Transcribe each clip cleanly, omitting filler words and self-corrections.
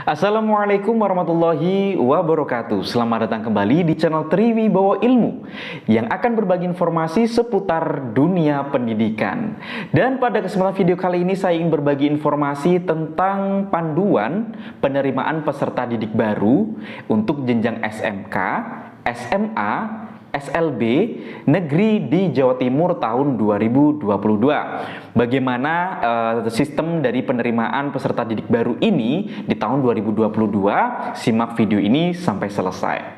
Assalamualaikum warahmatullahi wabarakatuh. Selamat datang kembali di channel Triwibowo Ilmu yang akan berbagi informasi seputar dunia pendidikan. Dan pada kesempatan video kali ini saya ingin berbagi informasi tentang panduan penerimaan peserta didik baru untuk jenjang SMK, SMA, SLB negeri di Jawa Timur tahun 2022. Bagaimana sistem dari penerimaan peserta didik baru ini di tahun 2022? Simak video ini sampai selesai.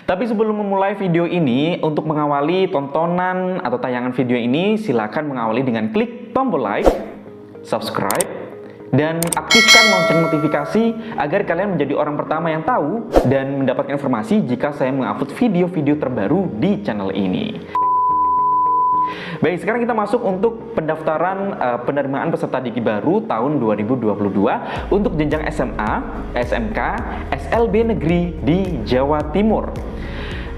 Tapi sebelum memulai video ini, untuk mengawali tontonan atau tayangan video ini, silakan mengawali dengan klik tombol like, subscribe, dan aktifkan lonceng notifikasi agar kalian menjadi orang pertama yang tahu dan mendapatkan informasi jika saya mengupload video-video terbaru di channel ini. Baik, sekarang kita masuk untuk pendaftaran penerimaan peserta didik baru tahun 2022 untuk jenjang SMA, SMK, SLB negeri di Jawa Timur.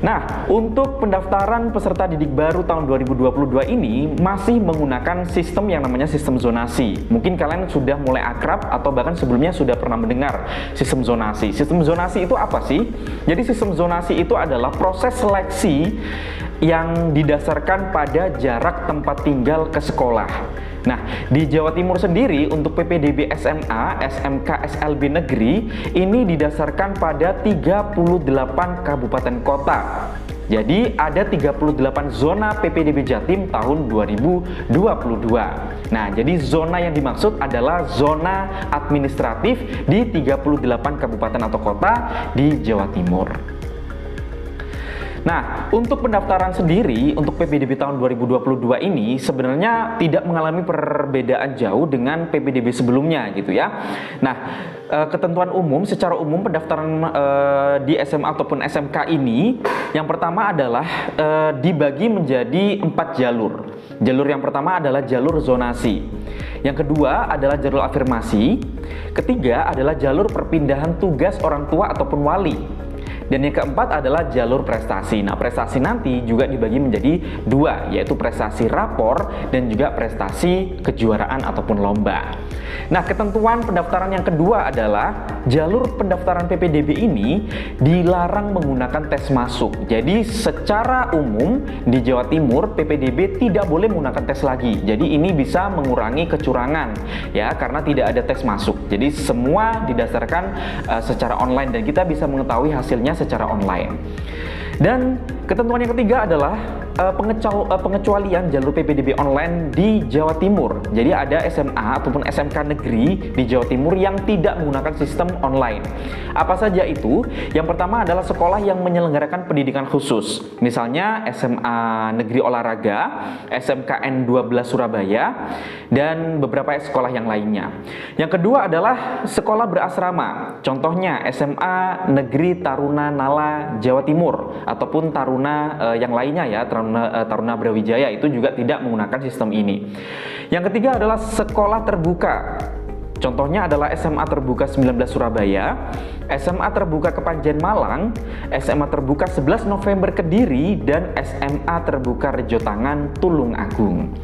Nah, untuk pendaftaran peserta didik baru tahun 2022 ini masih menggunakan sistem yang namanya sistem zonasi. Mungkin kalian sudah mulai akrab atau bahkan sebelumnya sudah pernah mendengar sistem zonasi. Sistem zonasi itu apa sih? Jadi sistem zonasi itu adalah proses seleksi yang didasarkan pada jarak tempat tinggal ke sekolah. Nah, di Jawa Timur sendiri untuk PPDB SMA, SMK, SLB negeri ini didasarkan pada 38 kabupaten kota. Jadi ada 38 zona PPDB Jatim tahun 2022. Nah, jadi zona yang dimaksud adalah zona administratif di 38 kabupaten atau kota di Jawa Timur. Nah, untuk pendaftaran sendiri untuk PPDB tahun 2022 ini sebenarnya tidak mengalami perbedaan jauh dengan PPDB sebelumnya gitu ya. Nah, ketentuan umum secara umum pendaftaran di SMA ataupun SMK ini yang pertama adalah dibagi menjadi 4 jalur. Jalur yang pertama adalah jalur zonasi. Yang kedua adalah jalur afirmasi. Ketiga adalah jalur perpindahan tugas orang tua ataupun wali. Dan yang keempat adalah jalur prestasi. Nah, prestasi nanti juga dibagi menjadi 2, yaitu prestasi rapor dan juga prestasi kejuaraan ataupun lomba. Nah, ketentuan pendaftaran yang kedua adalah jalur pendaftaran PPDB ini dilarang menggunakan tes masuk. Jadi secara umum di Jawa Timur PPDB tidak boleh menggunakan tes lagi. Jadi ini bisa mengurangi kecurangan ya, karena tidak ada tes masuk. Jadi semua didasarkan secara online dan kita bisa mengetahui hasilnya secara online. Dan ketentuan yang ketiga adalah pengecualian jalur PPDB online di Jawa Timur. Jadi ada SMA ataupun SMK negeri di Jawa Timur yang tidak menggunakan sistem online. Apa saja itu? Yang pertama adalah sekolah yang menyelenggarakan pendidikan khusus. Misalnya SMA Negeri Olahraga, SMKN 12 Surabaya, dan beberapa sekolah yang lainnya. Yang kedua adalah sekolah berasrama. Contohnya SMA Negeri Taruna Nala Jawa Timur ataupun Taruna yang lainnya ya, Taruna Brawijaya itu juga tidak menggunakan sistem ini. Yang ketiga adalah sekolah terbuka. Contohnya adalah SMA Terbuka 19 Surabaya, SMA Terbuka Kepanjen Malang, SMA Terbuka 11 November Kediri, dan SMA Terbuka Rejotangan Tulung Agung.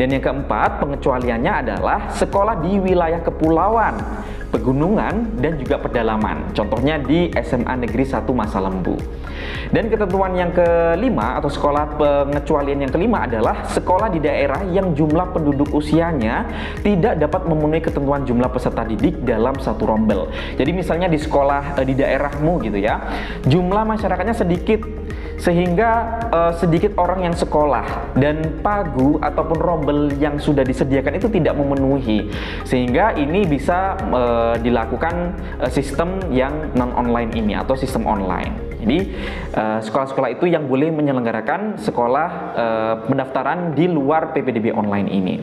Dan yang keempat, pengecualiannya adalah sekolah di wilayah kepulauan, pegunungan, dan juga pedalaman. Contohnya di SMA Negeri 1 Masalembu. Dan ketentuan yang kelima atau sekolah pengecualian yang kelima adalah sekolah di daerah yang jumlah penduduk usianya tidak dapat memenuhi ketentuan jumlah peserta didik dalam satu rombel. Jadi misalnya di sekolah di daerahmu gitu ya, jumlah masyarakatnya sedikit sehingga sedikit orang yang sekolah dan pagu ataupun rombel yang sudah disediakan itu tidak memenuhi, sehingga ini bisa dilakukan sistem yang non-online ini atau sistem online. Jadi sekolah-sekolah itu yang boleh menyelenggarakan sekolah pendaftaran di luar PPDB online ini.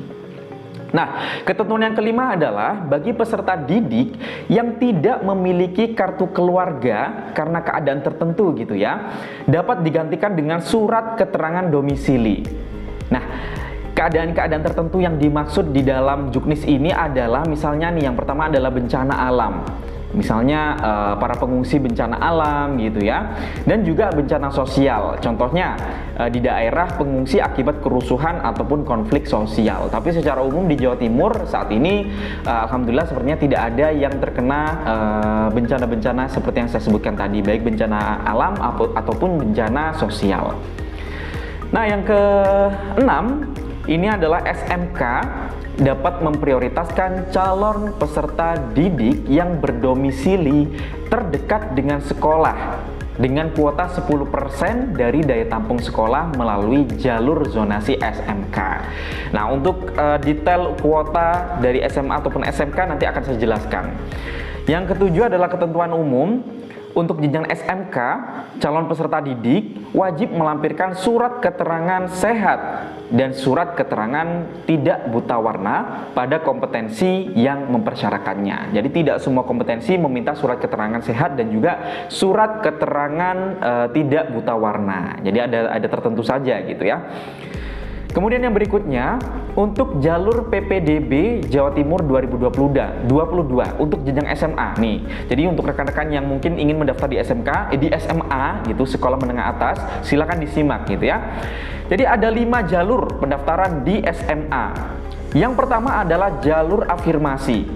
Nah, ketentuan yang kelima adalah bagi peserta didik yang tidak memiliki kartu keluarga karena keadaan tertentu gitu ya, dapat digantikan dengan surat keterangan domisili. Nah, keadaan-keadaan tertentu yang dimaksud di dalam juknis ini adalah misalnya nih, yang pertama adalah bencana alam. misalnya para pengungsi bencana alam gitu ya, dan juga bencana sosial, contohnya di daerah pengungsi akibat kerusuhan ataupun konflik sosial. Tapi secara umum di Jawa Timur saat ini alhamdulillah sepertinya tidak ada yang terkena bencana-bencana seperti yang saya sebutkan tadi, baik bencana alam ataupun bencana sosial. Nah, yang keenam ini adalah SMK dapat memprioritaskan calon peserta didik yang berdomisili terdekat dengan sekolah dengan kuota 10% dari daya tampung sekolah melalui jalur zonasi SMK. Nah, untuk detail kuota dari SMA ataupun SMK nanti akan saya jelaskan. Yang ketujuh adalah ketentuan umum. Untuk jenjang SMK, calon peserta didik wajib melampirkan surat keterangan sehat dan surat keterangan tidak buta warna pada kompetensi yang mempersyaratkannya. Jadi tidak semua kompetensi meminta surat keterangan sehat dan juga surat keterangan tidak buta warna. Jadi ada tertentu saja gitu ya. Kemudian yang berikutnya, untuk jalur PPDB Jawa Timur 2022 untuk jenjang SMA nih. Jadi untuk rekan-rekan yang mungkin ingin mendaftar di SMK, di SMA gitu, sekolah menengah atas, silakan disimak gitu ya. Jadi ada 5 jalur pendaftaran di SMA. Yang pertama adalah jalur afirmasi.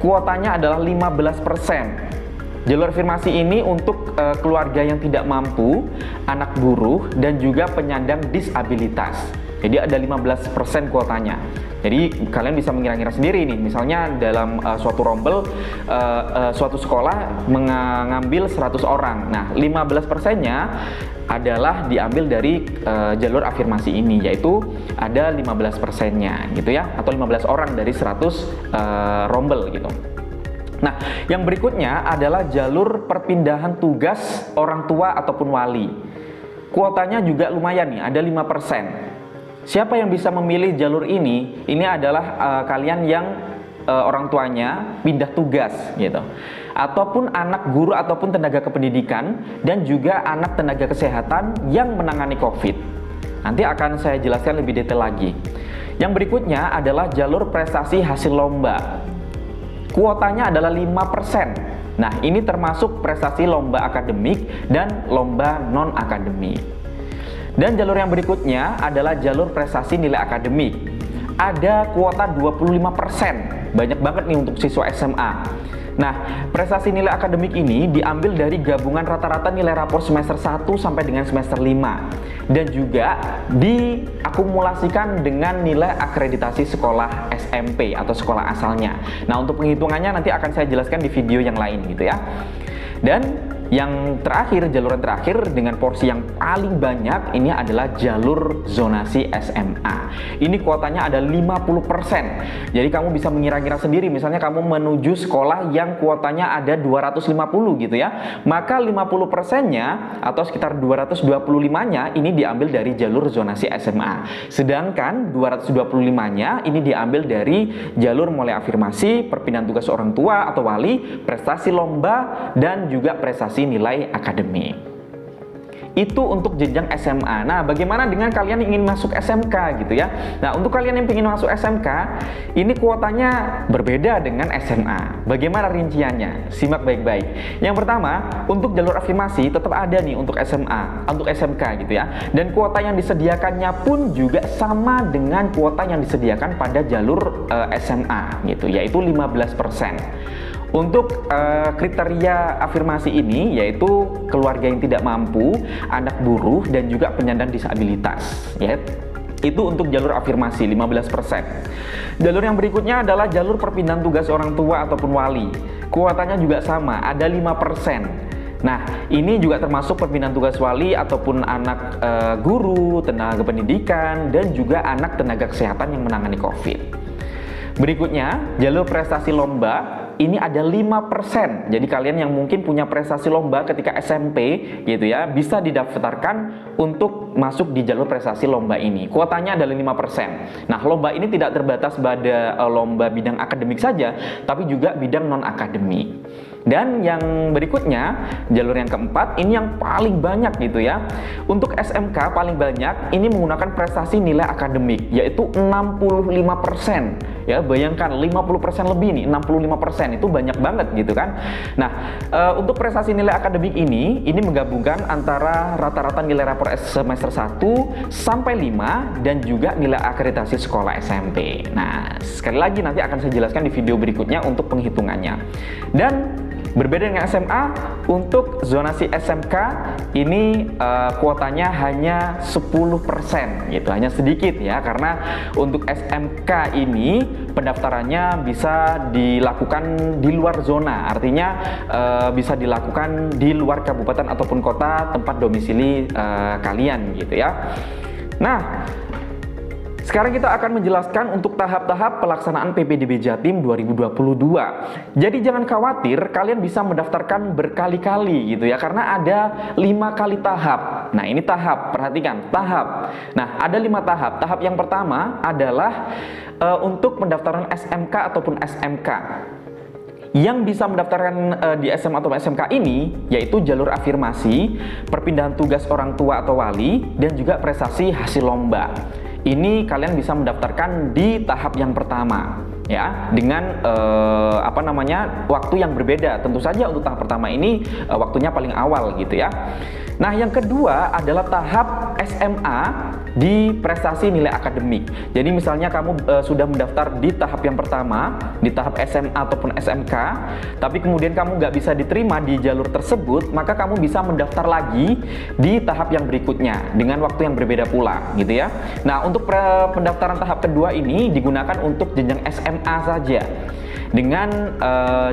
Kuotanya adalah 15%. Jalur afirmasi ini untuk keluarga yang tidak mampu, anak buruh, dan juga penyandang disabilitas. Jadi ada 15% kuotanya. Jadi kalian bisa mengira-ngira sendiri nih, misalnya dalam suatu rombel, suatu sekolah mengambil 100 orang. Nah, 15%-nya adalah diambil dari jalur afirmasi ini, yaitu ada 15%-nya gitu ya, atau 15 orang dari 100 rombel gitu. Nah, yang berikutnya adalah jalur perpindahan tugas orang tua ataupun wali. Kuotanya juga lumayan nih, ada 5%. Siapa yang bisa memilih jalur ini? Ini adalah kalian yang orang tuanya pindah tugas gitu, ataupun anak guru ataupun tenaga kependidikan, dan juga anak tenaga kesehatan yang menangani COVID. Nanti akan saya jelaskan lebih detail lagi. Yang berikutnya adalah jalur prestasi hasil lomba. Kuotanya adalah 5%. Nah, ini termasuk prestasi lomba akademik dan lomba non-akademik. Dan jalur yang berikutnya adalah jalur prestasi nilai akademik. Ada kuota 25%. Banyak banget nih untuk siswa SMA. Nah, prestasi nilai akademik ini diambil dari gabungan rata-rata nilai rapor semester 1 sampai dengan semester 5. Dan juga diakumulasikan dengan nilai akreditasi sekolah SMP atau sekolah asalnya. Nah, untuk penghitungannya nanti akan saya jelaskan di video yang lain gitu ya. Dan yang terakhir, jalur yang terakhir dengan porsi yang paling banyak ini adalah jalur zonasi SMA. Ini kuotanya ada 50%. Jadi kamu bisa mengira-ngira sendiri, misalnya kamu menuju sekolah yang kuotanya ada 250 gitu ya. Maka 50%-nya atau sekitar 225-nya ini diambil dari jalur zonasi SMA. Sedangkan 225-nya ini diambil dari jalur mulai afirmasi, perpindahan tugas orang tua atau wali, prestasi lomba, dan juga prestasi nilai akademik. Itu untuk jenjang SMA. Nah, bagaimana dengan kalian yang ingin masuk SMK gitu ya? Nah, untuk kalian yang ingin masuk SMK, ini kuotanya berbeda dengan SMA. Bagaimana rinciannya? Simak baik-baik. Yang pertama, untuk jalur afirmasi tetap ada nih untuk SMA, untuk SMK gitu ya. Dan kuota yang disediakannya pun juga sama dengan kuota yang disediakan pada jalur SMA gitu, yaitu 15%. Untuk kriteria afirmasi ini yaitu keluarga yang tidak mampu, anak buruh, dan juga penyandang disabilitas ya. Itu untuk jalur afirmasi 15%. Jalur yang berikutnya adalah jalur perpindahan tugas orang tua ataupun wali. Kuotanya juga sama, ada 5%. Nah, ini juga termasuk perpindahan tugas wali ataupun anak guru, tenaga pendidikan, dan juga anak tenaga kesehatan yang menangani COVID. Berikutnya, jalur prestasi lomba. Ini ada 5%. Jadi kalian yang mungkin punya prestasi lomba ketika SMP gitu ya, bisa didaftarkan untuk masuk di jalur prestasi lomba ini. Kuotanya adalah 5%. Nah, lomba ini tidak terbatas pada lomba bidang akademik saja, tapi juga bidang non-akademik. Dan yang berikutnya, jalur yang keempat, ini yang paling banyak gitu ya. Untuk SMK paling banyak ini menggunakan prestasi nilai akademik, yaitu 65%. Ya, bayangkan 50% lebih nih, 65% itu banyak banget gitu kan. Nah, untuk prestasi nilai akademik ini menggabungkan antara rata-rata nilai rapor semester 1 sampai 5 dan juga nilai akreditasi sekolah SMP. Nah, sekali lagi nanti akan saya jelaskan di video berikutnya untuk penghitungannya. Dan berbeda dengan SMA, untuk zonasi SMK ini kuotanya hanya 10% gitu, hanya sedikit ya, karena untuk SMK ini pendaftarannya bisa dilakukan di luar zona, artinya bisa dilakukan di luar kabupaten ataupun kota tempat domisili kalian gitu ya. Nah, sekarang kita akan menjelaskan untuk tahap-tahap pelaksanaan PPDB Jatim 2022. Jadi jangan khawatir, kalian bisa mendaftarkan berkali-kali gitu ya, karena ada 5 kali tahap. Nah, ini tahap, perhatikan, tahap. Nah, ada 5 tahap. Tahap yang pertama adalah untuk pendaftaran SMK ataupun SMK. Yang bisa mendaftarkan di SMA atau SMK ini yaitu jalur afirmasi, perpindahan tugas orang tua atau wali, dan juga prestasi hasil lomba. Ini kalian bisa mendaftarkan di tahap yang pertama ya, dengan waktu yang berbeda. Tentu saja untuk tahap pertama ini waktunya paling awal gitu ya. Nah, yang kedua adalah tahap SMA di prestasi nilai akademik. Jadi misalnya kamu sudah mendaftar di tahap yang pertama, di tahap SMA ataupun SMK, tapi kemudian kamu nggak bisa diterima di jalur tersebut, maka kamu bisa mendaftar lagi di tahap yang berikutnya dengan waktu yang berbeda pula gitu ya. Nah, untuk pendaftaran tahap kedua ini digunakan untuk jenjang SMA saja dengan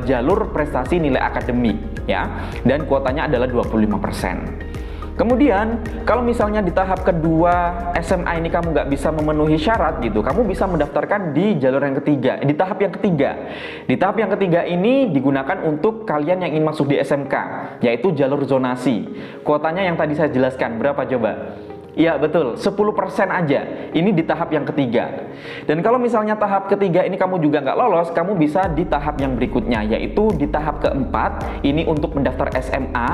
jalur prestasi nilai akademik ya, dan kuotanya adalah 25%. Kemudian, kalau misalnya di tahap kedua SMA ini kamu nggak bisa memenuhi syarat gitu, kamu bisa mendaftarkan di jalur yang ketiga, di tahap yang ketiga. Di tahap yang ketiga ini digunakan untuk kalian yang ingin masuk di SMK, yaitu jalur zonasi. Kuotanya yang tadi saya jelaskan, berapa coba? Iya betul, 10% aja. Ini di tahap yang ketiga. Dan kalau misalnya tahap ketiga ini kamu juga nggak lolos, kamu bisa di tahap yang berikutnya, yaitu di tahap keempat. Ini untuk mendaftar SMA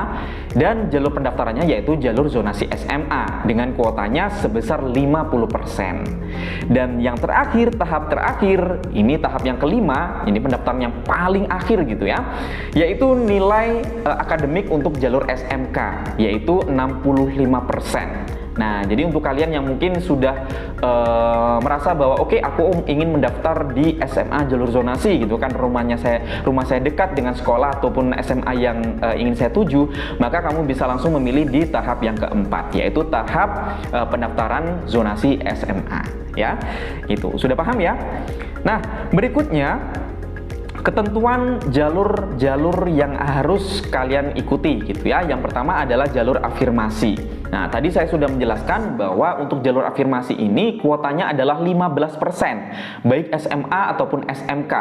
dan jalur pendaftarannya yaitu jalur zonasi SMA dengan kuotanya sebesar 50%. Dan yang terakhir, tahap terakhir, ini tahap yang kelima, ini pendaftaran yang paling akhir gitu ya, yaitu nilai akademik untuk jalur SMK, yaitu 65%. Nah, jadi untuk kalian yang mungkin sudah merasa bahwa oke, aku ingin mendaftar di SMA jalur zonasi gitu kan, rumah saya dekat dengan sekolah ataupun SMA yang ingin saya tuju, maka kamu bisa langsung memilih di tahap yang keempat, yaitu tahap pendaftaran zonasi SMA ya. Itu sudah paham ya? Nah, berikutnya ketentuan jalur-jalur yang harus kalian ikuti gitu ya. Yang pertama adalah jalur afirmasi. Nah, tadi saya sudah menjelaskan bahwa untuk jalur afirmasi ini kuotanya adalah 15%, baik SMA ataupun SMK.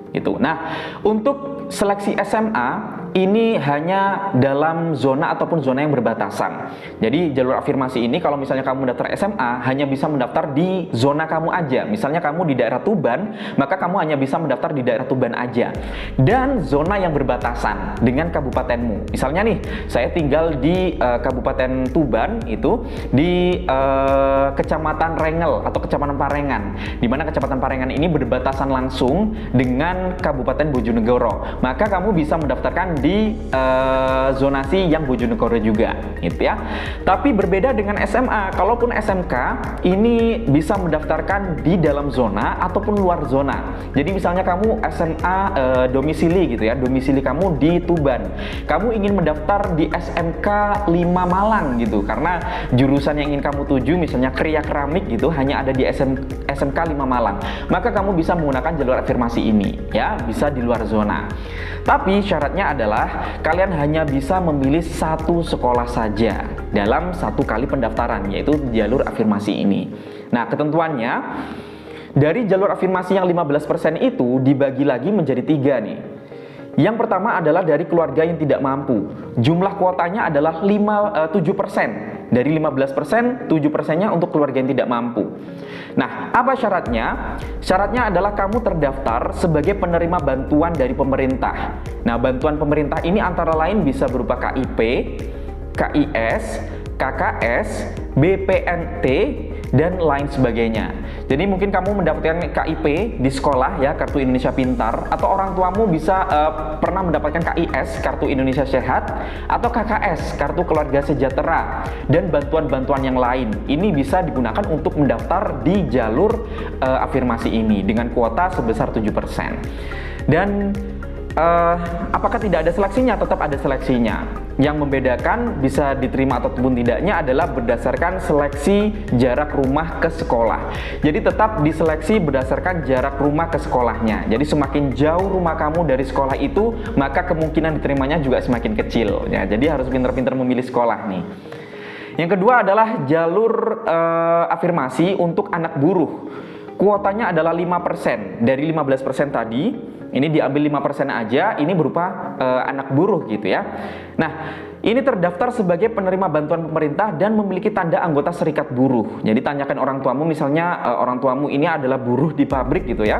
Gitu. Nah, untuk seleksi SMA ini hanya dalam zona ataupun zona yang berbatasan. Jadi jalur afirmasi ini kalau misalnya kamu mendaftar SMA hanya bisa mendaftar di zona kamu aja. Misalnya kamu di daerah Tuban, maka kamu hanya bisa mendaftar di daerah Tuban aja. Dan zona yang berbatasan dengan kabupatenmu. Misalnya nih, saya tinggal di Kabupaten Tuban itu di Kecamatan Rengel atau Kecamatan Parengan. Di mana Kecamatan Parengan ini berbatasan langsung dengan Kabupaten Bojonegoro. Maka kamu bisa mendaftarkan di zonasi yang Bojonegoro juga gitu ya. Tapi berbeda dengan SMA, kalaupun SMK ini bisa mendaftarkan di dalam zona ataupun luar zona. Jadi misalnya kamu SMA domisili gitu ya, domisili kamu di Tuban, kamu ingin mendaftar di SMK 5 Malang gitu, karena jurusan yang ingin kamu tuju misalnya Kriya Keramik gitu hanya ada di SMK 5 Malang, maka kamu bisa menggunakan jalur afirmasi ini ya, bisa di luar zona. Tapi syaratnya adalah kalian hanya bisa memilih satu sekolah saja dalam satu kali pendaftaran, yaitu jalur afirmasi ini. Nah, ketentuannya dari jalur afirmasi yang 15% itu dibagi lagi menjadi 3 nih. Yang pertama adalah dari keluarga yang tidak mampu. Jumlah kuotanya adalah 7%. Dari 15%, 7%-nya untuk keluarga yang tidak mampu. Nah, apa syaratnya? Syaratnya adalah kamu terdaftar sebagai penerima bantuan dari pemerintah. Nah, bantuan pemerintah ini antara lain bisa berupa KIP, KIS, KKS, BPNT, dan lain sebagainya. Jadi mungkin kamu mendapatkan KIP di sekolah ya, Kartu Indonesia Pintar, atau orang tuamu bisa pernah mendapatkan KIS, Kartu Indonesia Sehat, atau KKS, Kartu Keluarga Sejahtera, dan bantuan-bantuan yang lain. Ini bisa digunakan untuk mendaftar di jalur afirmasi ini dengan kuota sebesar 7%. Dan apakah tidak ada seleksinya? Tetap ada seleksinya. Yang membedakan bisa diterima ataupun tidaknya adalah berdasarkan seleksi jarak rumah ke sekolah. Jadi tetap diseleksi berdasarkan jarak rumah ke sekolahnya. Jadi semakin jauh rumah kamu dari sekolah itu, maka kemungkinan diterimanya juga semakin kecil. Ya, jadi harus pintar-pintar memilih sekolah nih. Yang kedua adalah jalur afirmasi untuk anak buruh. Kuotanya adalah 5%. Dari 15% tadi, ini diambil 5% aja, ini berupa anak buruh gitu ya. Nah, ini terdaftar sebagai penerima bantuan pemerintah dan memiliki tanda anggota serikat buruh. Jadi tanyakan orang tuamu, misalnya orang tuamu ini adalah buruh di pabrik gitu ya,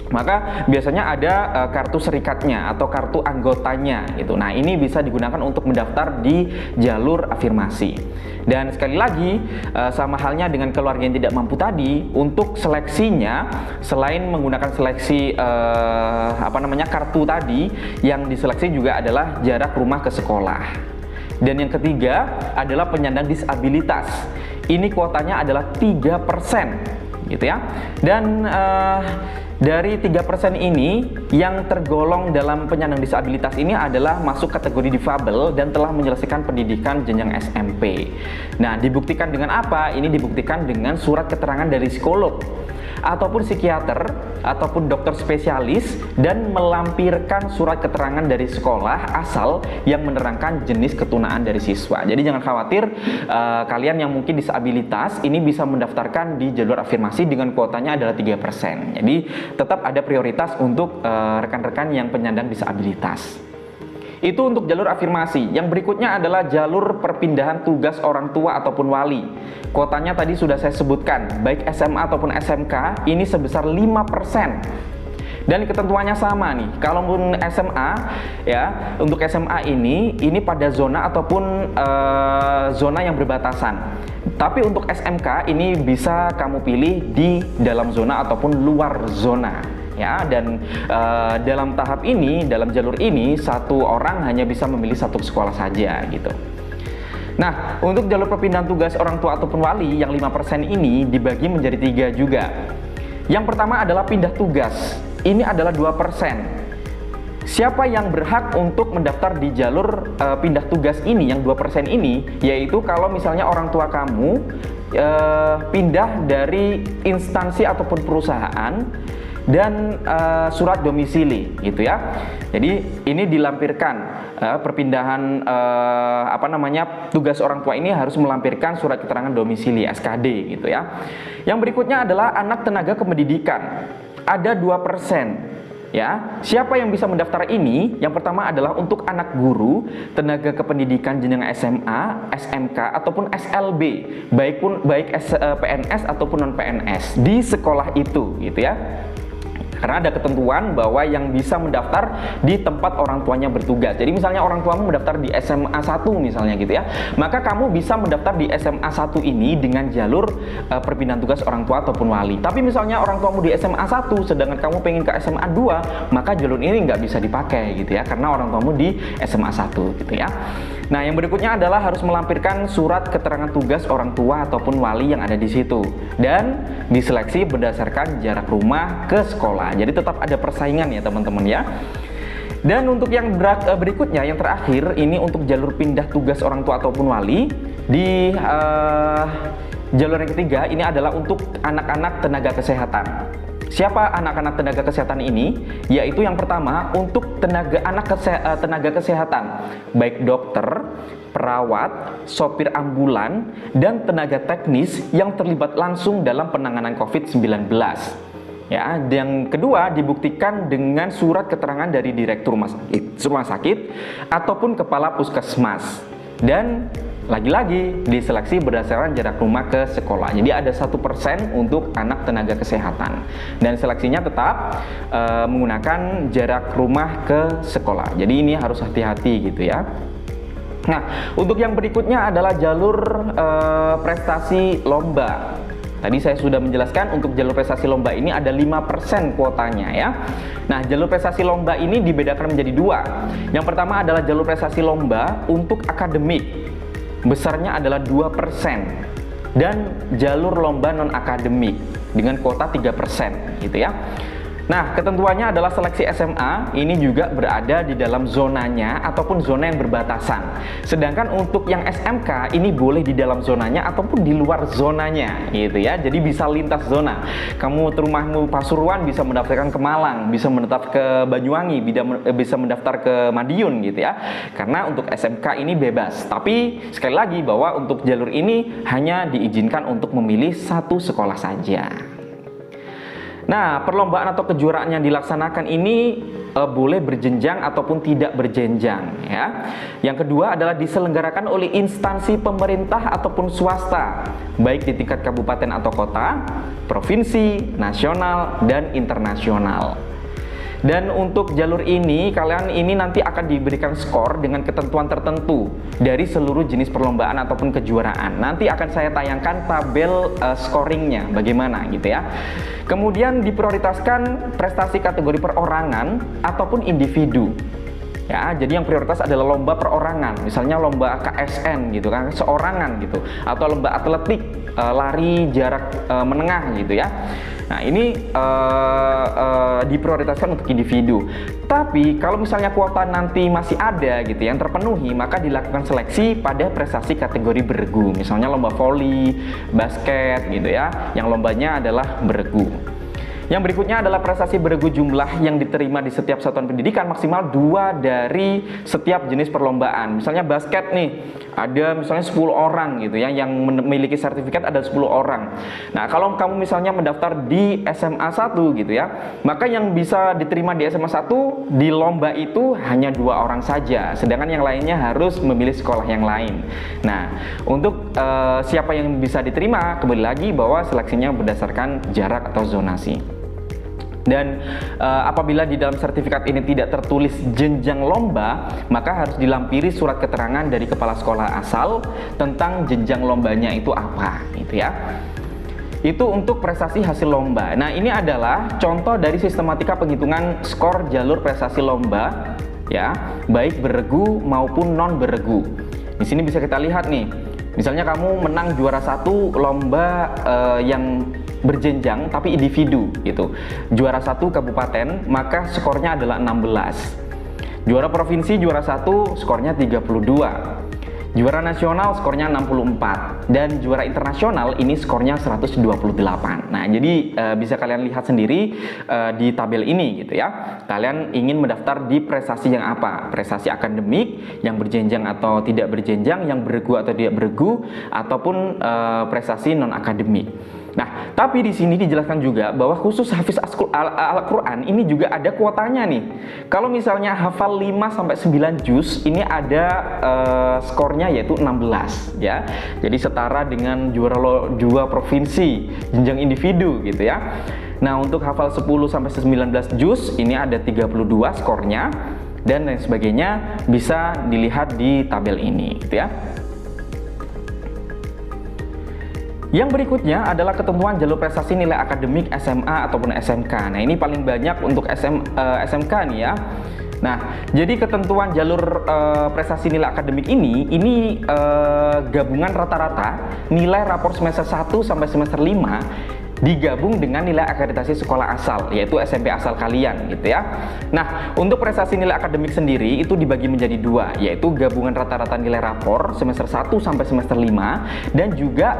maka biasanya ada kartu serikatnya atau kartu anggotanya gitu. Nah, ini bisa digunakan untuk mendaftar di jalur afirmasi. Dan sekali lagi sama halnya dengan keluarga yang tidak mampu tadi, untuk seleksinya selain menggunakan seleksi kartu tadi, yang diseleksi juga adalah jarak rumah ke sekolah. Dan yang ketiga adalah penyandang disabilitas. Ini kuotanya adalah 3% gitu ya. Dan dari 3% ini, yang tergolong dalam penyandang disabilitas ini adalah masuk kategori difabel dan telah menyelesaikan pendidikan jenjang SMP. Nah, dibuktikan dengan apa? Ini dibuktikan dengan surat keterangan dari psikolog ataupun psikiater ataupun dokter spesialis, dan melampirkan surat keterangan dari sekolah asal yang menerangkan jenis ketunaan dari siswa. Jadi jangan khawatir, kalian yang mungkin disabilitas ini bisa mendaftarkan di jalur afirmasi dengan kuotanya adalah 3%. Jadi tetap ada prioritas untuk rekan-rekan yang penyandang disabilitas. Itu untuk jalur afirmasi. Yang berikutnya adalah jalur perpindahan tugas orang tua ataupun wali. Kuotanya tadi sudah saya sebutkan, baik SMA ataupun SMK, ini sebesar 5%. Dan ketentuannya sama nih. Kalau pun SMA ya, untuk SMA ini pada zona ataupun zona yang berbatasan. Tapi untuk SMK ini bisa kamu pilih di dalam zona ataupun luar zona. Ya, dan dalam tahap ini, dalam jalur ini, satu orang hanya bisa memilih satu sekolah saja gitu. Nah, untuk jalur perpindahan tugas orang tua ataupun wali yang 5% ini dibagi menjadi 3 juga. Yang pertama adalah pindah tugas. Ini adalah 2%. Siapa yang berhak untuk mendaftar di jalur pindah tugas ini, yang 2% ini, yaitu kalau misalnya orang tua kamu pindah dari instansi ataupun perusahaan dan surat domisili gitu ya. Jadi ini dilampirkan perpindahan tugas orang tua ini harus melampirkan surat keterangan domisili SKD gitu ya. Yang berikutnya adalah anak tenaga kependidikan. Ada 2%. Ya, siapa yang bisa mendaftar ini? Yang pertama adalah untuk anak guru, tenaga kependidikan jenjang SMA, SMK ataupun SLB, baik PNS ataupun non PNS di sekolah itu gitu ya. Karena ada ketentuan bahwa yang bisa mendaftar di tempat orang tuanya bertugas. Jadi misalnya orang tuamu mendaftar di SMA 1 misalnya gitu ya, maka kamu bisa mendaftar di SMA 1 ini dengan jalur perpindahan tugas orang tua ataupun wali. Tapi misalnya orang tuamu di SMA 1 sedangkan kamu pengen ke SMA 2, maka jalur ini nggak bisa dipakai gitu ya, karena orang tuamu di SMA 1 gitu ya. Nah, yang berikutnya adalah harus melampirkan surat keterangan tugas orang tua ataupun wali yang ada di situ, dan diseleksi berdasarkan jarak rumah ke sekolah. Jadi tetap ada persaingan ya teman-teman ya. Dan untuk yang berikutnya, yang terakhir, ini untuk jalur pindah tugas orang tua ataupun wali. Di jalur yang ketiga ini adalah untuk anak-anak tenaga kesehatan. Siapa anak-anak tenaga kesehatan ini? Yaitu yang pertama untuk tenaga kesehatan, baik dokter, perawat, sopir ambulan, dan tenaga teknis yang terlibat langsung dalam penanganan COVID-19. Ya, yang kedua dibuktikan dengan surat keterangan dari direktur rumah sakit ataupun kepala puskesmas. Dan lagi-lagi diseleksi berdasarkan jarak rumah ke sekolah. Jadi ada 1% untuk anak tenaga kesehatan. Dan seleksinya tetap menggunakan jarak rumah ke sekolah. Jadi ini harus hati-hati gitu ya. Nah, untuk yang berikutnya adalah jalur prestasi lomba. Tadi saya sudah menjelaskan untuk jalur prestasi lomba ini ada 5% kuotanya ya. Nah, jalur prestasi lomba ini dibedakan menjadi dua. Yang pertama adalah jalur prestasi lomba untuk akademik. Besarnya adalah 2%. Dan jalur lomba non-akademik dengan kuota 3% gitu ya. Nah, ketentuannya adalah seleksi SMA ini juga berada di dalam zonanya ataupun zona yang berbatasan. Sedangkan untuk yang SMK ini boleh di dalam zonanya ataupun di luar zonanya gitu ya. Jadi bisa lintas zona. Kamu rumahmu Pasuruan bisa mendaftarkan ke Malang, bisa mendaftar ke Banyuwangi, bisa mendaftar ke Madiun gitu ya. Karena untuk SMK ini bebas. Tapi sekali lagi bahwa untuk jalur ini hanya diizinkan untuk memilih satu sekolah saja. Nah, perlombaan atau kejuaraan yang dilaksanakan ini boleh berjenjang ataupun tidak berjenjang ya. Yang kedua adalah diselenggarakan oleh instansi pemerintah ataupun swasta, baik di tingkat kabupaten atau kota, provinsi, nasional, dan internasional. Dan untuk jalur ini, kalian ini nanti akan diberikan skor dengan ketentuan tertentu dari seluruh jenis perlombaan ataupun kejuaraan. Nanti akan saya tayangkan tabel scoringnya bagaimana gitu ya. Kemudian diprioritaskan prestasi kategori perorangan ataupun individu. Ya, jadi yang prioritas adalah lomba perorangan, misalnya lomba KSN gitu kan, seorangan gitu, atau lomba atletik, lari jarak menengah gitu ya. Nah, ini diprioritaskan untuk individu. Tapi kalau misalnya kuota nanti masih ada gitu yang terpenuhi, maka dilakukan seleksi pada prestasi kategori beregu. Misalnya lomba voli, basket gitu ya, yang lombanya adalah beregu. Yang berikutnya adalah prestasi beregu jumlah yang diterima di setiap satuan pendidikan maksimal 2 dari setiap jenis perlombaan. Misalnya basket nih, ada misalnya 10 orang gitu ya, yang memiliki sertifikat ada 10 orang. Nah, kalau kamu misalnya mendaftar di SMA 1 gitu ya, maka yang bisa diterima di SMA 1 di lomba itu hanya 2 orang saja, sedangkan yang lainnya harus memilih sekolah yang lain. Nah, untuk siapa yang bisa diterima, kembali lagi bahwa seleksinya berdasarkan jarak atau zonasi. Dan apabila di dalam sertifikat ini tidak tertulis jenjang lomba, maka harus dilampiri surat keterangan dari kepala sekolah asal tentang jenjang lombanya itu apa gitu ya. Itu untuk prestasi hasil lomba. Nah, ini adalah contoh dari sistematika penghitungan skor jalur prestasi lomba ya, baik beregu maupun non beregu. Di sini bisa kita lihat nih. Misalnya kamu menang juara 1 lomba yang berjenjang tapi individu gitu. Juara 1 kabupaten, maka skornya adalah 16. Juara provinsi juara 1 skornya 32. Juara nasional skornya 64 dan juara internasional ini skornya 128. Nah, jadi bisa kalian lihat sendiri di tabel ini gitu ya. Kalian ingin mendaftar di prestasi yang apa? Prestasi akademik yang berjenjang atau tidak berjenjang, yang beregu atau tidak beregu, ataupun prestasi non akademik. Nah, tapi di sini dijelaskan juga bahwa khusus hafiz Al-Quran ini juga ada kuotanya nih. Kalau misalnya hafal 5 sampai 9 juz, ini ada skornya yaitu 16 ya. Jadi setara dengan juara provinsi jenjang individu gitu ya. Nah, untuk hafal 10 sampai 19 juz ini ada 32 skornya dan lain sebagainya, bisa dilihat di tabel ini gitu ya. Yang berikutnya adalah ketentuan jalur prestasi nilai akademik SMA ataupun SMK. Nah, ini paling banyak untuk SMK nih ya. Nah, jadi ketentuan jalur prestasi nilai akademik ini gabungan rata-rata nilai rapor semester 1 sampai semester 5 digabung dengan nilai akreditasi sekolah asal, yaitu SMP asal kalian gitu ya. Nah, untuk prestasi nilai akademik sendiri itu dibagi menjadi 2, yaitu gabungan rata-rata nilai rapor semester 1 sampai semester 5 dan juga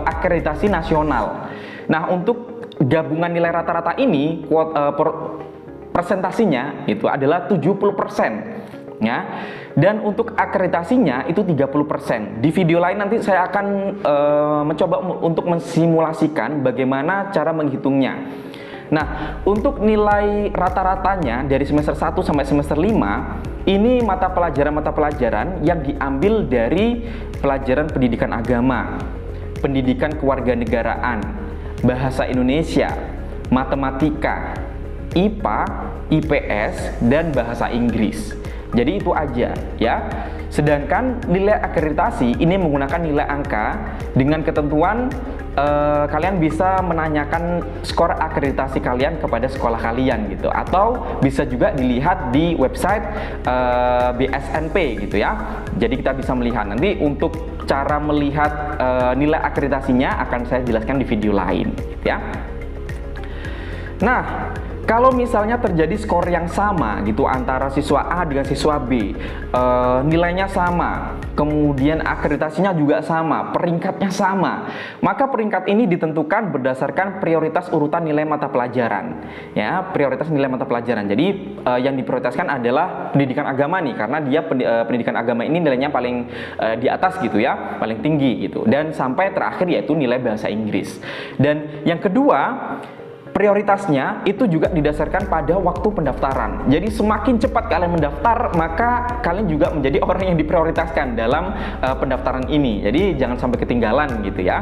akreditasi nasional. Nah, untuk gabungan nilai rata-rata ini persentasinya itu adalah 70% ya. Dan untuk akreditasinya itu 30%. Di video lain nanti saya akan mencoba untuk mensimulasikan bagaimana cara menghitungnya. Nah, untuk nilai rata-ratanya dari semester 1 sampai semester 5, ini mata pelajaran yang diambil dari pelajaran pendidikan agama, pendidikan kewarganegaraan, bahasa Indonesia, matematika, IPA, IPS, dan bahasa Inggris. Jadi itu aja ya. Sedangkan nilai akreditasi ini menggunakan nilai angka dengan ketentuan kalian bisa menanyakan skor akreditasi kalian kepada sekolah kalian gitu, atau bisa juga dilihat di website BSNP gitu ya. Jadi kita bisa melihat nanti untuk cara melihat nilai akreditasinya akan saya jelaskan di video lain gitu ya. Nah, kalau misalnya terjadi skor yang sama gitu antara siswa A dengan siswa B, nilainya sama, kemudian akreditasinya juga sama, peringkatnya sama, maka peringkat ini ditentukan berdasarkan prioritas urutan nilai mata pelajaran. Ya, prioritas nilai mata pelajaran. Jadi yang diprioritaskan adalah pendidikan agama nih, karena dia pendidikan agama ini nilainya paling di atas gitu ya, paling tinggi gitu. Dan sampai terakhir yaitu nilai bahasa Inggris. Dan yang kedua, prioritasnya itu juga didasarkan pada waktu pendaftaran. Jadi semakin cepat kalian mendaftar, maka kalian juga menjadi orang yang diprioritaskan dalam pendaftaran ini. Jadi jangan sampai ketinggalan gitu ya.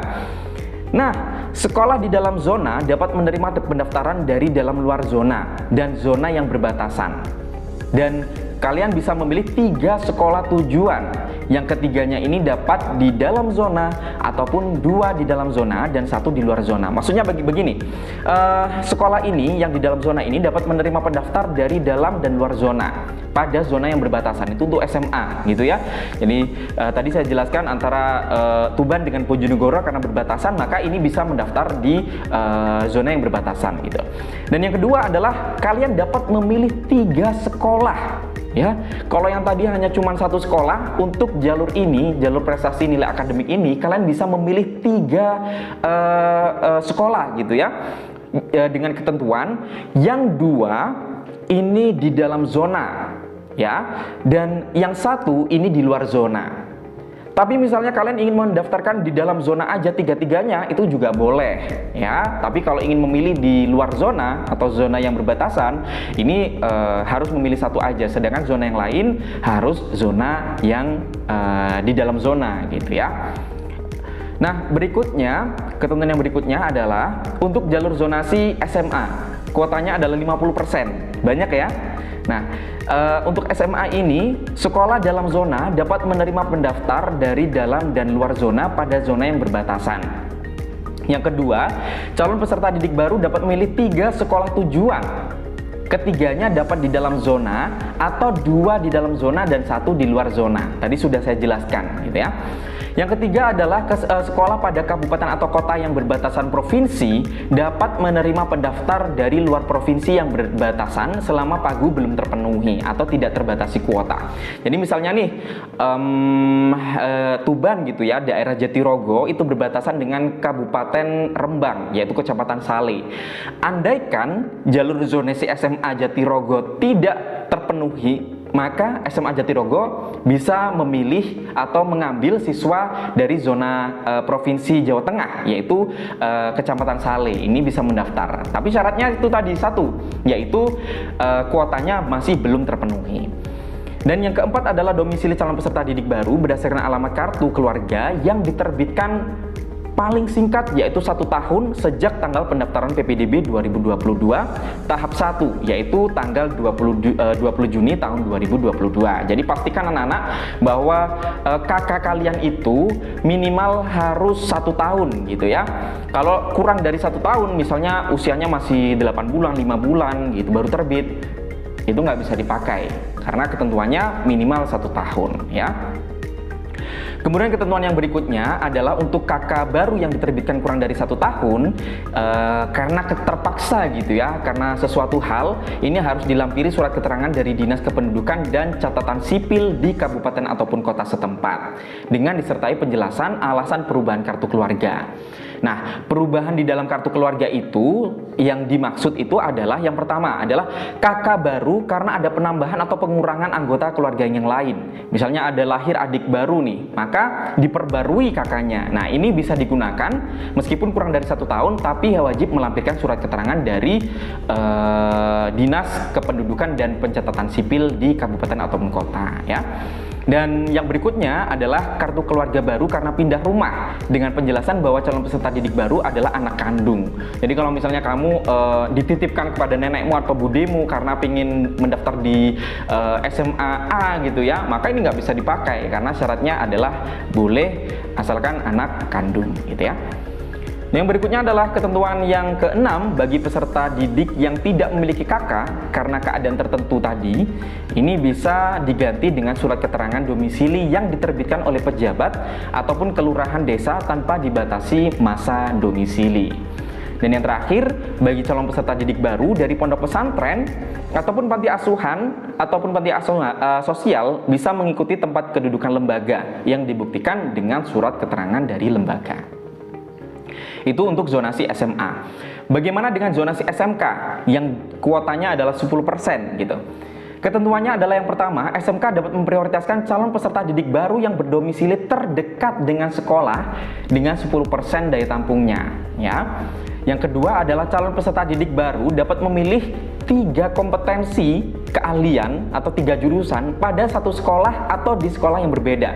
Nah, sekolah di dalam zona dapat menerima pendaftaran dari dalam luar zona dan zona yang berbatasan. Dan kalian bisa memilih 3 sekolah tujuan. Yang ketiganya ini dapat di dalam zona ataupun 2 di dalam zona dan 1 di luar zona. Maksudnya begini, sekolah ini yang di dalam zona ini dapat menerima pendaftar dari dalam dan luar zona pada zona yang berbatasan. Itu untuk SMA gitu ya. Jadi tadi saya jelaskan antara Tuban dengan Bojonegoro karena berbatasan, maka ini bisa mendaftar di zona yang berbatasan gitu. Dan yang kedua adalah kalian dapat memilih 3 sekolah. Ya, kalau yang tadi hanya cuma 1 sekolah, untuk jalur ini, jalur prestasi nilai akademik ini, kalian bisa memilih 3 sekolah gitu ya, dengan ketentuan yang 2 ini di dalam zona, ya, dan yang 1 ini di luar zona. Tapi misalnya kalian ingin mendaftarkan di dalam zona aja 3-tiganya, itu juga boleh ya. Tapi kalau ingin memilih di luar zona atau zona yang berbatasan, ini harus memilih 1 aja. Sedangkan zona yang lain harus zona yang di dalam zona gitu ya. Nah, berikutnya, ketentuan yang berikutnya adalah untuk jalur zonasi SMA, kuotanya adalah 50%. Banyak ya. Nah, untuk SMA ini, sekolah dalam zona dapat menerima pendaftar dari dalam dan luar zona pada zona yang berbatasan. Yang kedua, calon peserta didik baru dapat memilih 3 sekolah tujuan. Ketiganya dapat di dalam zona atau 2 di dalam zona dan 1 di luar zona. Tadi sudah saya jelaskan gitu ya. Yang ketiga adalah sekolah pada kabupaten atau kota yang berbatasan provinsi dapat menerima pendaftar dari luar provinsi yang berbatasan selama pagu belum terpenuhi atau tidak terbatasi kuota. Jadi misalnya nih Tuban gitu ya, daerah Jatirogo itu berbatasan dengan Kabupaten Rembang yaitu Kecamatan Sale. Andaikan jalur zonasi SMA Jatirogo tidak terpenuhi, maka SMA Jatirogo bisa memilih atau mengambil siswa dari zona provinsi Jawa Tengah yaitu Kecamatan Sale. Ini bisa mendaftar. Tapi syaratnya itu tadi 1, yaitu kuotanya masih belum terpenuhi. Dan yang keempat adalah domisili calon peserta didik baru berdasarkan alamat kartu keluarga yang diterbitkan paling singkat yaitu 1 tahun sejak tanggal pendaftaran PPDB 2022 tahap 1 yaitu tanggal 20 Juni tahun 2022. Jadi pastikan anak-anak bahwa kakak kalian itu minimal harus 1 tahun gitu ya. Kalau kurang dari 1 tahun, misalnya usianya masih 8 bulan, 5 bulan gitu baru terbit, itu nggak bisa dipakai karena ketentuannya minimal 1 tahun ya. Kemudian ketentuan yang berikutnya adalah untuk KK baru yang diterbitkan kurang dari 1 tahun karena terpaksa gitu ya, karena sesuatu hal ini harus dilampiri surat keterangan dari Dinas Kependudukan dan Catatan Sipil di kabupaten ataupun kota setempat dengan disertai penjelasan alasan perubahan kartu keluarga. Nah, perubahan di dalam kartu keluarga itu yang dimaksud itu adalah yang pertama adalah KK baru karena ada penambahan atau pengurangan anggota keluarga yang lain. Misalnya ada lahir adik baru nih, maka diperbarui kakaknya. Nah, ini bisa digunakan meskipun kurang dari 1 tahun, tapi wajib melampirkan surat keterangan dari Dinas Kependudukan dan Pencatatan Sipil di kabupaten ataupun kota ya. Dan yang berikutnya adalah kartu keluarga baru karena pindah rumah dengan penjelasan bahwa calon peserta didik baru adalah anak kandung. Jadi kalau misalnya kamu dititipkan kepada nenekmu atau budemu karena ingin mendaftar di SMA A gitu ya, maka ini nggak bisa dipakai karena syaratnya adalah boleh asalkan anak kandung gitu ya. Yang berikutnya adalah ketentuan yang keenam bagi peserta didik yang tidak memiliki kakak karena keadaan tertentu tadi. Ini bisa diganti dengan surat keterangan domisili yang diterbitkan oleh pejabat ataupun kelurahan desa tanpa dibatasi masa domisili. Dan yang terakhir, bagi calon peserta didik baru dari pondok pesantren ataupun panti asuhan ataupun panti asuhan sosial bisa mengikuti tempat kedudukan lembaga yang dibuktikan dengan surat keterangan dari lembaga. Itu untuk zonasi SMA. Bagaimana dengan zonasi SMK yang kuotanya adalah 10% gitu? Ketentuannya adalah yang pertama, SMK dapat memprioritaskan calon peserta didik baru yang berdomisili terdekat dengan sekolah dengan 10% daya tampungnya, ya. Yang kedua adalah calon peserta didik baru dapat memilih 3 kompetensi keahlian atau 3 jurusan pada satu sekolah atau di sekolah yang berbeda.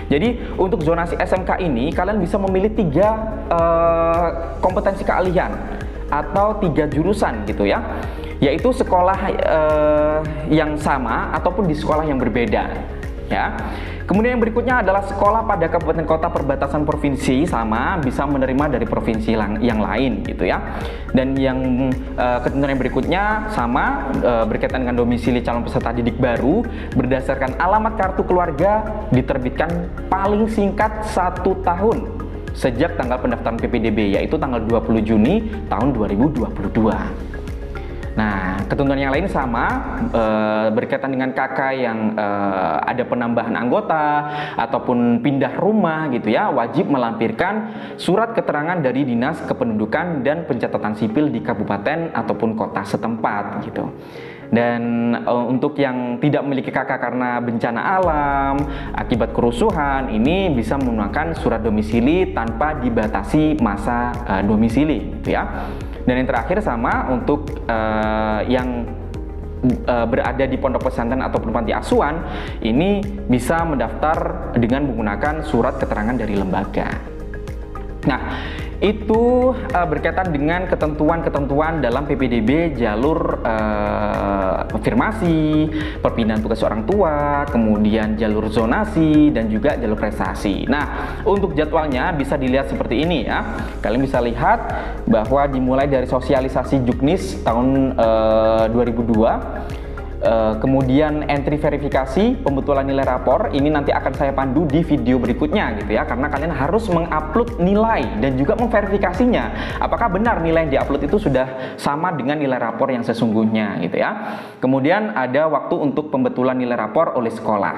Jadi untuk zonasi SMK ini kalian bisa memilih 3 kompetensi keahlian atau 3 jurusan gitu ya, yaitu sekolah yang sama ataupun di sekolah yang berbeda ya. Kemudian yang berikutnya adalah sekolah pada kabupaten kota perbatasan provinsi sama bisa menerima dari provinsi yang lain gitu ya. Dan yang ketentuan yang berikutnya sama berkaitan dengan domisili calon peserta didik baru berdasarkan alamat kartu keluarga diterbitkan paling singkat 1 tahun sejak tanggal pendaftaran PPDB, yaitu tanggal 20 Juni tahun 2022. Nah, ketentuan yang lain sama berkaitan dengan kakak yang ada penambahan anggota ataupun pindah rumah gitu ya, wajib melampirkan surat keterangan dari Dinas Kependudukan dan Pencatatan Sipil di kabupaten ataupun kota setempat gitu. Dan untuk yang tidak memiliki kakak karena bencana alam akibat kerusuhan, ini bisa menggunakan surat domisili tanpa dibatasi masa domisili gitu ya. Dan yang terakhir sama untuk yang berada di pondok pesantren ataupun panti asuhan, ini bisa mendaftar dengan menggunakan surat keterangan dari lembaga. Nah, itu berkaitan dengan ketentuan-ketentuan dalam PPDB jalur afirmasi, perpindahan tugas orang tua, kemudian jalur zonasi, dan juga jalur prestasi. Nah, untuk jadwalnya bisa dilihat seperti ini ya. Kalian bisa lihat bahwa dimulai dari sosialisasi Juknis tahun 2002. Kemudian entry verifikasi pembetulan nilai rapor ini nanti akan saya pandu di video berikutnya gitu ya, karena kalian harus mengupload nilai dan juga memverifikasinya apakah benar nilai yang diupload itu sudah sama dengan nilai rapor yang sesungguhnya gitu ya. Kemudian ada waktu untuk pembetulan nilai rapor oleh sekolah.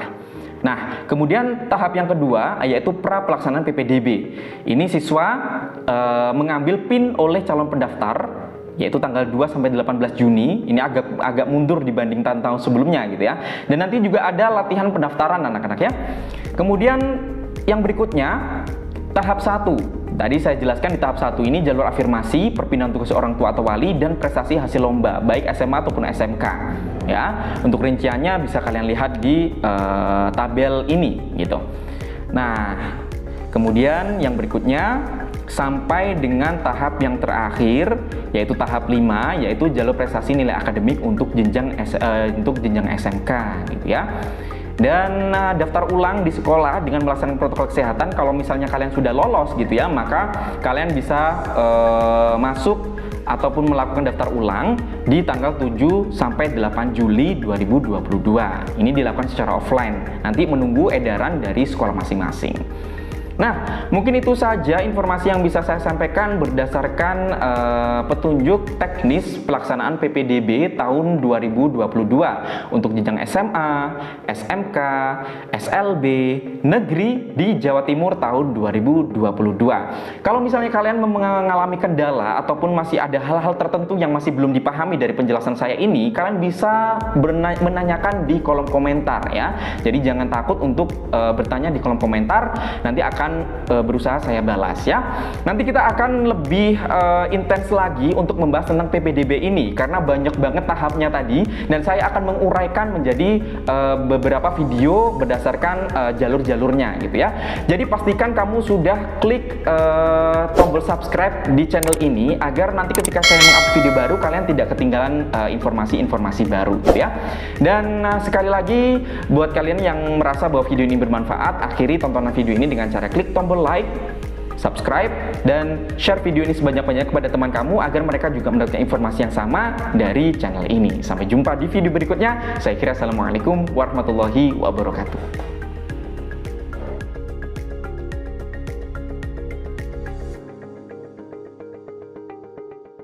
Nah, kemudian tahap yang kedua yaitu pra pelaksanaan PPDB. Ini siswa mengambil PIN oleh calon pendaftar, yaitu tanggal 2 sampai 18 Juni. Ini agak mundur dibanding tahun sebelumnya gitu ya. Dan nanti juga ada latihan pendaftaran anak-anak ya. Kemudian yang berikutnya tahap 1. Tadi saya jelaskan di tahap 1 ini jalur afirmasi, perpindahan tugas orang tua atau wali, dan prestasi hasil lomba baik SMA ataupun SMK ya. Untuk rinciannya bisa kalian lihat di tabel ini gitu. Nah, kemudian yang berikutnya sampai dengan tahap yang terakhir yaitu tahap 5, yaitu jalur prestasi nilai akademik untuk jenjang SMK gitu ya. Dan daftar ulang di sekolah dengan melaksanakan protokol kesehatan. Kalau misalnya kalian sudah lolos gitu ya, maka kalian bisa masuk ataupun melakukan daftar ulang di tanggal 7 sampai 8 Juli 2022. Ini dilakukan secara offline, nanti menunggu edaran dari sekolah masing-masing. Nah, mungkin itu saja informasi yang bisa saya sampaikan berdasarkan petunjuk teknis pelaksanaan PPDB tahun 2022 untuk jenjang SMA, SMK, SLB, negeri di Jawa Timur tahun 2022. Kalau misalnya kalian mengalami kendala ataupun masih ada hal-hal tertentu yang masih belum dipahami dari penjelasan saya ini, kalian bisa menanyakan di kolom komentar ya. Jadi jangan takut untuk bertanya di kolom komentar, nanti akan berusaha saya balas ya. Nanti kita akan lebih intens lagi untuk membahas tentang PPDB ini karena banyak banget tahapnya tadi, dan saya akan menguraikan menjadi beberapa video berdasarkan jalur-jalurnya gitu ya. Jadi pastikan kamu sudah klik tombol subscribe di channel ini agar nanti ketika saya mengupload video baru kalian tidak ketinggalan informasi-informasi baru gitu ya. Dan sekali lagi buat kalian yang merasa bahwa video ini bermanfaat, akhiri tontonan video ini dengan cara klik tombol like, subscribe, dan share video ini sebanyak-banyaknya kepada teman kamu agar mereka juga mendapatkan informasi yang sama dari channel ini. Sampai jumpa di video berikutnya. Saya kira assalamualaikum warahmatullahi wabarakatuh.